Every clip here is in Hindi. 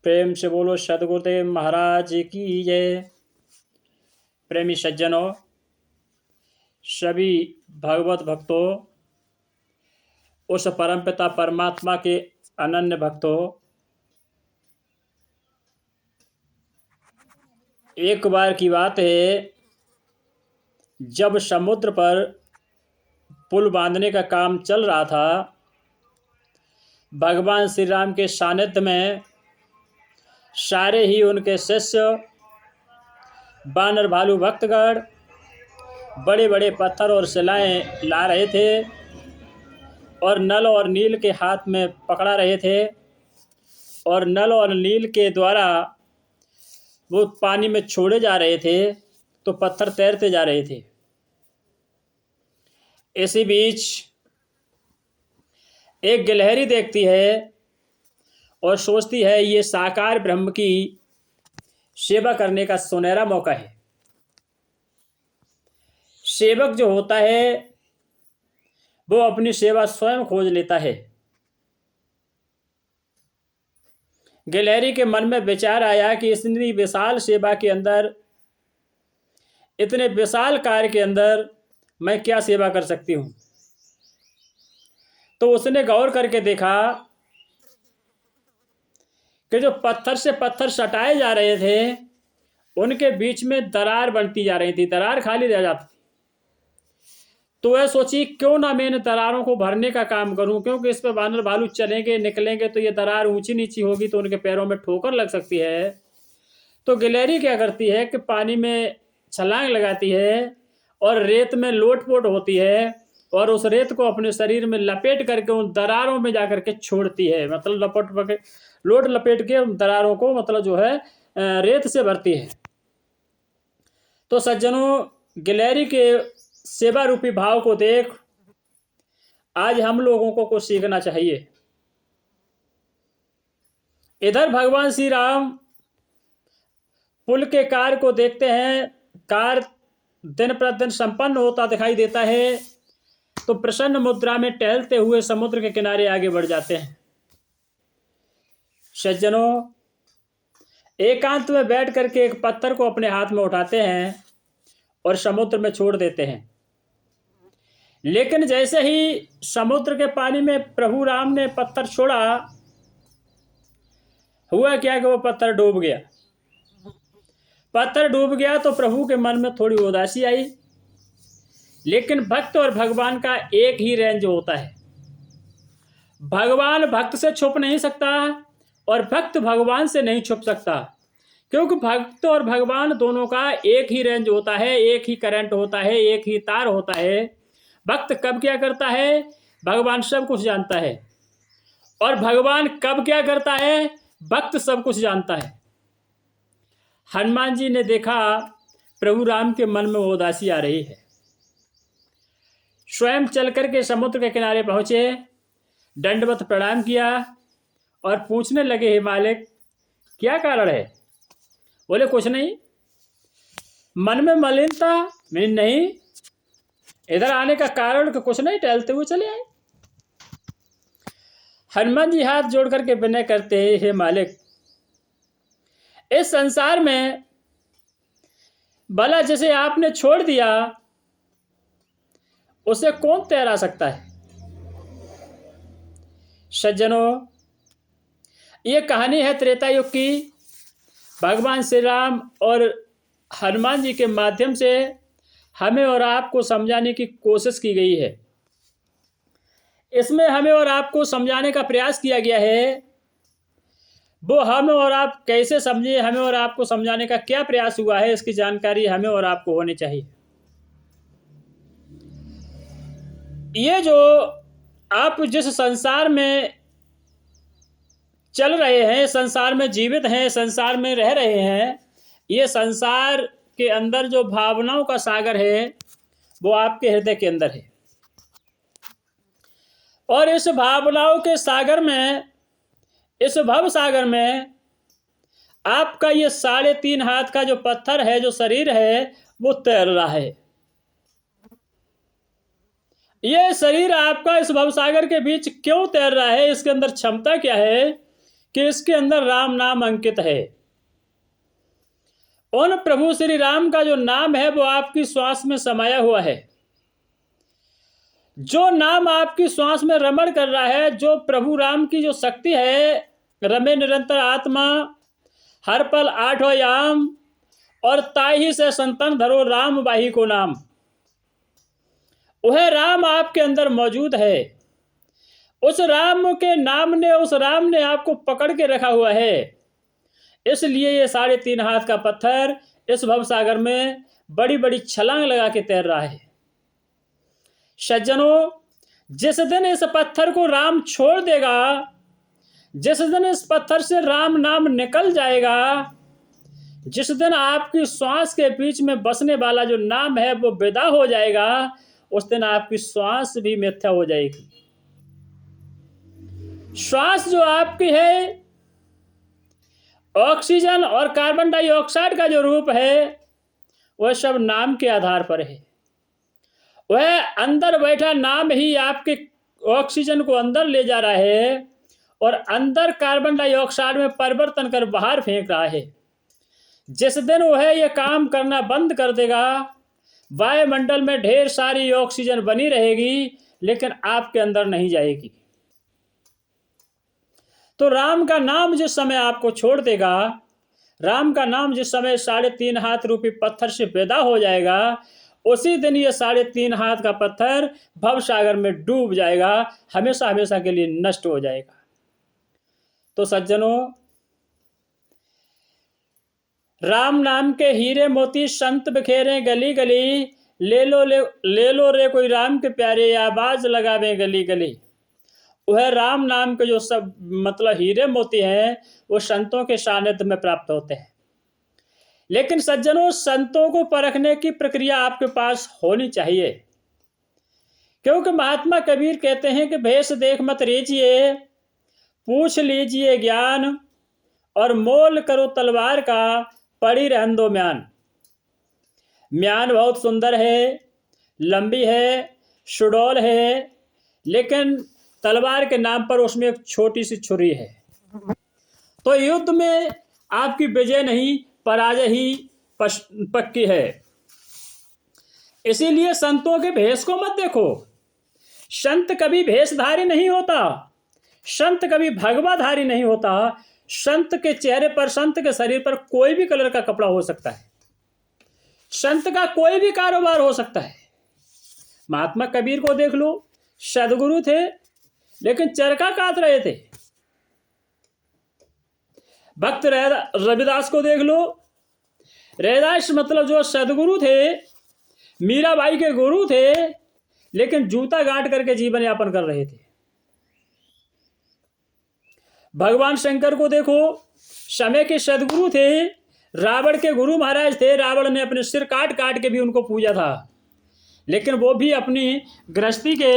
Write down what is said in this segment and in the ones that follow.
प्रेम से बोलो सदगुरुदेव महाराज की जय। प्रेमी सज्जनों, सभी भगवत भक्तों, उस परमपिता परमात्मा के अनन्य भक्तों, एक बार की बात है, जब समुद्र पर पुल बांधने का काम चल रहा था, भगवान श्री राम के सानिध्य में सारे ही उनके शिष्य वानर भालू भक्तगण बड़े बड़े पत्थर और शिलाएं ला रहे थे और नल और नील के हाथ में पकड़ा रहे थे और नल और नील के द्वारा वो पानी में छोड़े जा रहे थे तो पत्थर तैरते जा रहे थे। इसी बीच एक गिलहरी देखती है और सोचती है ये साकार ब्रह्म की सेवा करने का सुनहरा मौका है। सेवक जो होता है वो अपनी सेवा स्वयं खोज लेता है। गिलहरी के मन में विचार आया कि इतनी विशाल सेवा के अंदर, इतने विशाल कार्य के अंदर मैं क्या सेवा कर सकती हूँ। तो उसने गौर करके देखा कि जो पत्थर से पत्थर सटाए जा रहे थे उनके बीच में दरार बनती जा रही थी, दरार खाली रह जाती। तो वह सोची क्यों ना मैं इन दरारों को भरने का काम करूं, क्योंकि इस पर वानर भालू चलेंगे निकलेंगे तो ये दरार ऊंची नीची होगी तो उनके पैरों में ठोकर लग सकती है। तो गिलहरी क्या करती है कि पानी में छलांग लगाती है और रेत में लोटपोट होती है और उस रेत को अपने शरीर में लपेट करके उन दरारों में जाकर के छोड़ती है। मतलब लोट लपेट के उन दरारों को मतलब जो है रेत से भरती है। तो सज्जनों, गिलहरी के सेवा रूपी भाव को देख आज हम लोगों को कुछ सीखना चाहिए। इधर भगवान श्री राम पुल के कार्य को देखते हैं, कार्य दिन प्रतिदिन संपन्न होता दिखाई देता है तो प्रसन्न मुद्रा में टहलते हुए समुद्र के किनारे आगे बढ़ जाते हैं। सज्जनों, एकांत में बैठ करके एक पत्थर को अपने हाथ में उठाते हैं और समुद्र में छोड़ देते हैं। लेकिन जैसे ही समुद्र के पानी में प्रभु राम ने पत्थर छोड़ा, हुआ क्या कि वो पत्थर डूब गया। पत्थर डूब गया तो प्रभु के मन में थोड़ी उदासी आई। लेकिन भक्त और भगवान का एक ही रेंज होता है। भगवान भक्त से छुप नहीं सकता और भक्त भगवान से नहीं छुप सकता, क्योंकि भक्त और भगवान दोनों का एक ही रेंज होता है, एक ही करंट होता है, एक ही तार होता है। भक्त कब क्या करता है भगवान सब कुछ जानता है और भगवान कब क्या करता है भक्त सब कुछ जानता है। हनुमान जी ने देखा प्रभु राम के मन में उदासी आ रही है। स्वयं चल करके समुद्र के किनारे पहुंचे, दंडवत प्रणाम किया और पूछने लगे, हे मालिक क्या कारण है। बोले कुछ नहीं, मन में मलिनता नहीं, इधर आने का कारण तो कुछ नहीं, टहलते हुए चले आए। हनुमान जी हाथ जोड़ करके विनय करते हैं, हे मालिक इस संसार में भला जिसे आपने छोड़ दिया उसे कौन तैरा सकता है। सज्जनों, ये कहानी है त्रेता युग की। भगवान श्री राम और हनुमान जी के माध्यम से हमें और आपको समझाने की कोशिश की गई है। इसमें हमें और आपको समझाने का प्रयास किया गया है, वो हम और आप कैसे समझे, हमें और आपको समझाने का क्या प्रयास हुआ है, इसकी जानकारी हमें और आपको होनी चाहिए। ये जो आप जिस संसार में चल रहे हैं, संसार में जीवित हैं, संसार में रह रहे हैं, ये संसार के अंदर जो भावनाओं का सागर है वो आपके हृदय के अंदर है। और इस भावनाओं के सागर में, इस भव सागर में आपका ये 3.5 हाथ का जो पत्थर है, जो शरीर है, वो तैर रहा है। ये शरीर आपका इस भवसागर के बीच क्यों तैर रहा है, इसके अंदर क्षमता क्या है कि इसके अंदर राम नाम अंकित है। उन प्रभु श्री राम का जो नाम है वो आपकी श्वास में समाया हुआ है। जो नाम आपकी श्वास में रमण कर रहा है, जो प्रभु राम की जो शक्ति है, रमे निरंतर आत्मा हर पल आठों याम, और ताहि से संतन धरो राम बाही को नाम। वह राम आपके अंदर मौजूद है। उस राम के नाम ने, उस राम ने आपको पकड़ के रखा हुआ है। इसलिए ये 3.5 हाथ का पत्थर इस भवसागर में बड़ी बड़ी छलांग लगा के तैर रहा है। सज्जनों, जिस दिन इस पत्थर को राम छोड़ देगा, जिस दिन इस पत्थर से राम नाम निकल जाएगा, जिस दिन आपकी श्वास के बीच में बसने वाला जो नाम है वो विदा हो जाएगा, उस दिन आपकी श्वास भी मिथ्या हो जाएगी। श्वास जो आपकी है, ऑक्सीजन और कार्बन डाइऑक्साइड का जो रूप है, वह सब नाम के आधार पर है। वह अंदर बैठा नाम ही आपके ऑक्सीजन को अंदर ले जा रहा है और अंदर कार्बन डाइऑक्साइड में परिवर्तन कर बाहर फेंक रहा है। जिस दिन वह यह काम करना बंद कर देगा, वायुमंडल में ढेर सारी ऑक्सीजन बनी रहेगी, लेकिन आपके अंदर नहीं जाएगी। तो राम का नाम जिस समय आपको छोड़ देगा, राम का नाम जिस समय 3.5 हाथ रूपी पत्थर से विदा हो जाएगा, उसी दिन ये 3.5 हाथ का पत्थर भवसागर में डूब जाएगा, हमेशा हमेशा के लिए नष्ट हो जाएगा। तो सज्जनों, राम नाम के हीरे मोती संत बिखेरे गली गली, ले लो रे कोई राम के प्यारे, आवाज लगावे गली गली। वह राम नाम के जो सब मतलब हीरे मोती हैं, वो संतों के सानिध्य में प्राप्त होते हैं। लेकिन सज्जनों, संतों को परखने की प्रक्रिया आपके पास होनी चाहिए, क्योंकि महात्मा कबीर कहते हैं कि भेष देख मत रीजिए, पूछ लीजिए ज्ञान, और मोल करो तलवार का, पड़ी रहन दो म्यान। म्यान बहुत सुंदर है, लंबी है, सुडौल है, लेकिन तलवार के नाम पर उसमें एक छोटी सी छुरी है। तो युद्ध में आपकी विजय नहीं, पराजय ही पक्की है। इसीलिए संतों के भेष को मत देखो। संत कभी भेषधारी नहीं होता, संत कभी भगवाधारी नहीं होता। संत के चेहरे पर, संत के शरीर पर कोई भी कलर का कपड़ा हो सकता है, संत का कोई भी कारोबार हो सकता है। महात्मा कबीर को देख लो, सदगुरु थे लेकिन चरखा काट रहे थे। भक्त रविदास को देख लो, रविदास मतलब जो सदगुरु थे, मीराबाई के गुरु थे, लेकिन जूता गांठ करके जीवन यापन कर रहे थे। भगवान शंकर को देखो, समय के सदगुरु थे, रावण के गुरु महाराज थे। रावण ने अपने सिर काट काट के भी उनको पूजा था, लेकिन वो भी अपनी गृहस्थी के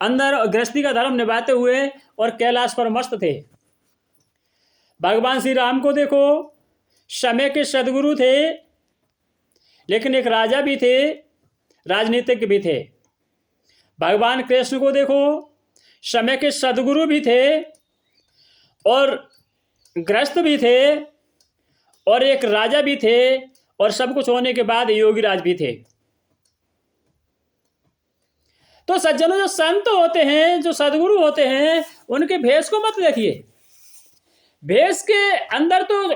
अंदर गृहस्थी का धर्म निभाते हुए और कैलाश पर मस्त थे। भगवान श्री राम को देखो, समय के सदगुरु थे, लेकिन एक राजा भी थे, राजनीतिक भी थे। भगवान कृष्ण को देखो, समय के सदगुरु भी थे और गृहस्थ भी थे और एक राजा भी थे, और सब कुछ होने के बाद योगी राज भी थे। तो सज्जनों, जो संत होते हैं, जो सदगुरु होते हैं, उनके भेष को मत देखिए। भेष के अंदर तो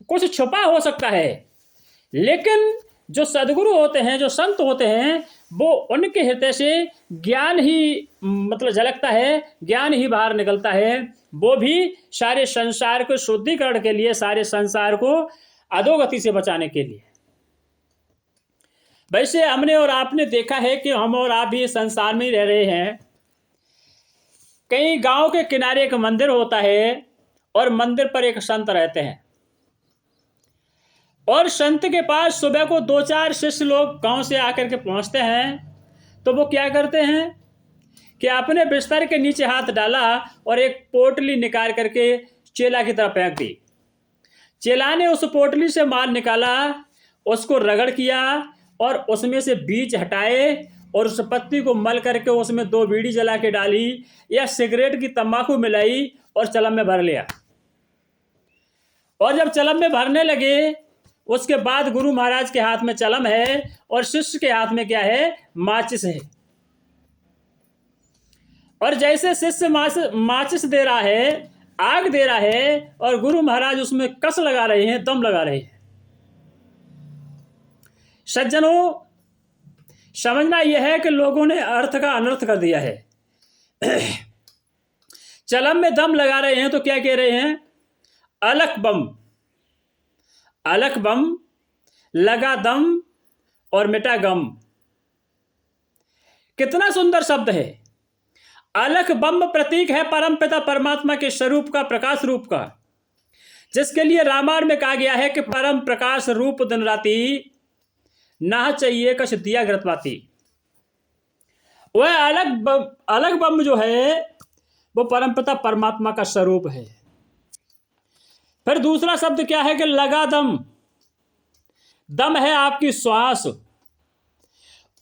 कुछ छुपा हो सकता है, लेकिन जो सदगुरु होते हैं, जो संत होते हैं, वो उनके हृदय से ज्ञान ही मतलब झलकता है, ज्ञान ही बाहर निकलता है। वो भी सारे संसार को शुद्धिकरण के लिए, सारे संसार को अधोगति से बचाने के लिए। वैसे हमने और आपने देखा है कि हम और आप भी संसार में ही रह रहे हैं। कई गांव के किनारे एक मंदिर होता है और मंदिर पर एक संत रहते हैं, और संत के पास सुबह को 2-4 शिष्य लोग गांव से आकर के पहुंचते हैं। तो वो क्या करते हैं कि अपने बिस्तर के नीचे हाथ डाला और एक पोटली निकाल करके चेला की तरफ फेंक दी। चेला ने उस पोटली से माल निकाला, उसको रगड़ किया और उसमें से बीज हटाए और उस पत्ती को मल करके उसमें 2 बीड़ी जला के डाली या सिगरेट की तंबाकू मिलाई और चलम में भर लिया। और जब चलम में भरने लगे उसके बाद गुरु महाराज के हाथ में चलम है और शिष्य के हाथ में क्या है, माचिस है। और जैसे शिष्य माचिस दे रहा है, आग दे रहा है, और गुरु महाराज उसमें कस लगा रहे हैं, दम लगा रहे हैं। सज्जनों, समझना यह है कि लोगों ने अर्थ का अनर्थ कर दिया है। चलम में दम लगा रहे हैं तो क्या कह रहे हैं, अलख बम, अलख बम, लगा दम और मिटा गम। कितना सुंदर शब्द है। अलख बम प्रतीक है परम पिता परमात्मा के स्वरूप का, प्रकाश रूप का, जिसके लिए रामायण में कहा गया है कि परम प्रकाश रूप दिन राती, ना चाहिए कछ दिया घृतवाती। वह अलग बम जो है वो परमपिता परमात्मा का स्वरूप है। फिर दूसरा शब्द क्या है कि लगा दम, दम है आपकी श्वास।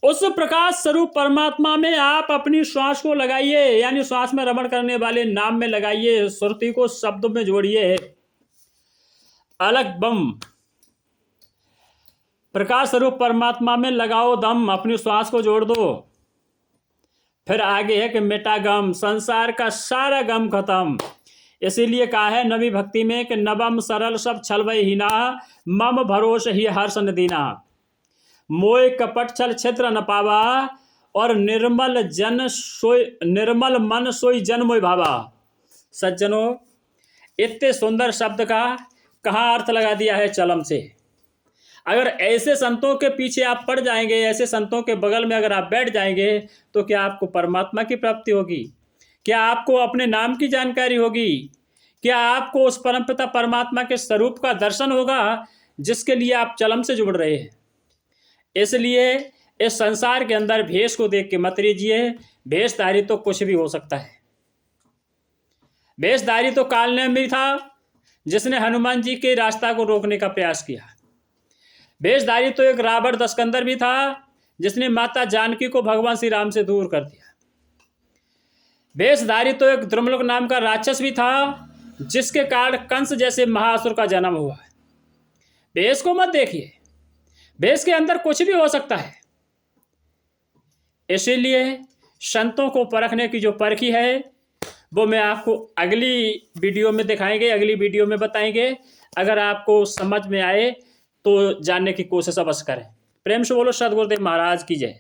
उस प्रकाश स्वरूप परमात्मा में आप अपनी श्वास को लगाइए, यानी श्वास में रमण करने वाले नाम में लगाइए, श्रुति को शब्द में जोड़िए। अलग बम, प्रकाश स्वरूप परमात्मा में लगाओ दम, अपनी श्वास को जोड़ दो। फिर आगे है कि मिटा गम, संसार का सारा गम खत्म। इसीलिए कहा है नवी भक्ति में कि नवम सरल सब छलवई हीना, मम भरोस ही हर्ष नदीना। मोय कपट छल छिद्र न पावा, और निर्मल मन सोई जन मोय भावा। सज्जनों, इतने सुंदर शब्द का कहाँ अर्थ लगा दिया है चलम से। अगर ऐसे संतों के पीछे आप पड़ जाएंगे, ऐसे संतों के बगल में अगर आप बैठ जाएंगे, तो क्या आपको परमात्मा की प्राप्ति होगी? क्या आपको अपने नाम की जानकारी होगी? क्या आपको उस परमपिता परमात्मा के स्वरूप का दर्शन होगा जिसके लिए आप चलम से जुड़ रहे हैं? इसलिए इस संसार के अंदर भेष को देख के मत रहिए। भेषधारी तो कुछ भी हो सकता है। भेषधारी तो कालनेम भी था जिसने हनुमान जी के रास्ता को रोकने का प्रयास किया। भेषधारी तो एक रावण दस्कंदर भी था जिसने माता जानकी को भगवान श्री राम से दूर कर दिया। भेषधारी तो एक द्रुमलोक नाम का राक्षस भी था जिसके कारण कंस जैसे महाअसुर का जन्म हुआ। भेष को मत देखिए, भेष के अंदर कुछ भी हो सकता है। इसीलिए संतों को परखने की जो परखी है वो मैं आपको अगली वीडियो में दिखाएंगे, अगली वीडियो में बताएंगे। अगर आपको समझ में आए तो जानने की कोशिश अवश्य करें। प्रेम से बोलो सद्गुरुदेव महाराज की जय।